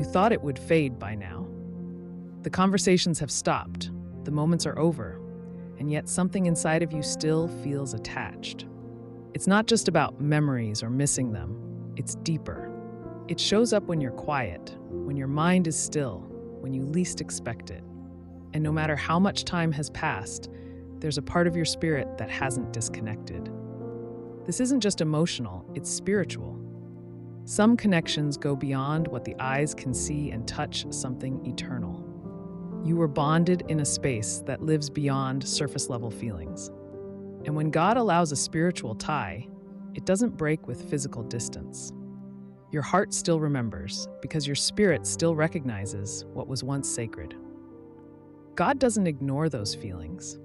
You thought it would fade by now. The conversations have stopped, the moments are over, and yet something inside of you still feels attached. It's not just about memories or missing them, it's deeper. It shows up when you're quiet, when your mind is still, when you least expect it. And no matter how much time has passed, there's a part of your spirit that hasn't disconnected. This isn't just emotional, it's spiritual. Some connections go beyond what the eyes can see and touch something eternal. You were bonded in a space that lives beyond surface-level feelings. And when God allows a spiritual tie, it doesn't break with physical distance. Your heart still remembers because your spirit still recognizes what was once sacred. God doesn't ignore those feelings.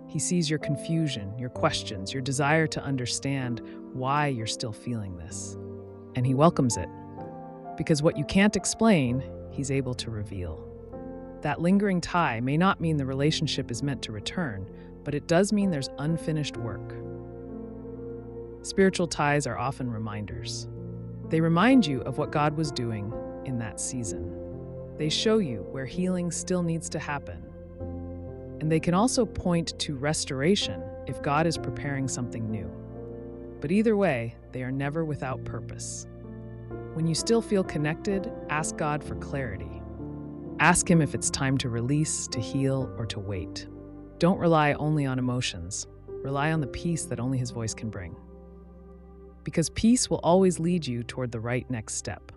He sees your confusion, your questions, your desire to understand why you're still feeling this. And He welcomes it. Because what you can't explain, He's able to reveal. That lingering tie may not mean the relationship is meant to return, but it does mean there's unfinished work. Spiritual ties are often reminders. They remind you of what God was doing in that season. They show you where healing still needs to happen. And they can also point to restoration if God is preparing something new. But either way, they are never without purpose. When you still feel connected, ask God for clarity. Ask Him if it's time to release, to heal, or to wait. Don't rely only on emotions. Rely on the peace that only His voice can bring. Because peace will always lead you toward the right next step.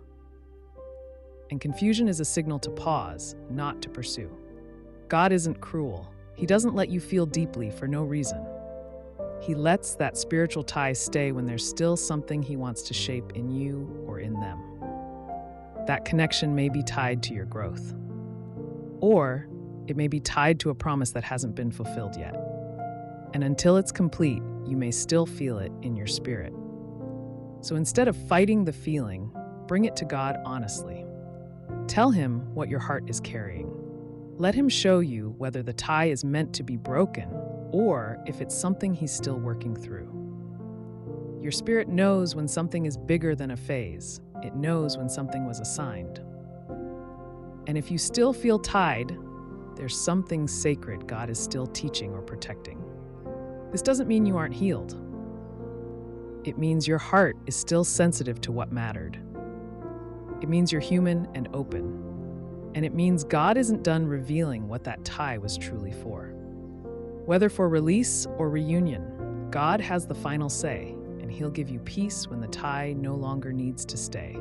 And confusion is a signal to pause, not to pursue. God isn't cruel. He doesn't let you feel deeply for no reason. He lets that spiritual tie stay when there's still something He wants to shape in you or in them. That connection may be tied to your growth. Or it may be tied to a promise that hasn't been fulfilled yet. And until it's complete, you may still feel it in your spirit. So instead of fighting the feeling, bring it to God honestly. Tell Him what your heart is carrying. Let Him show you whether the tie is meant to be broken or if it's something He's still working through. Your spirit knows when something is bigger than a phase. It knows when something was assigned. And if you still feel tied, there's something sacred God is still teaching or protecting. This doesn't mean you aren't healed. It means your heart is still sensitive to what mattered. It means you're human and open. And it means God isn't done revealing what that tie was truly for. Whether for release or reunion, God has the final say, and He'll give you peace when the tie no longer needs to stay.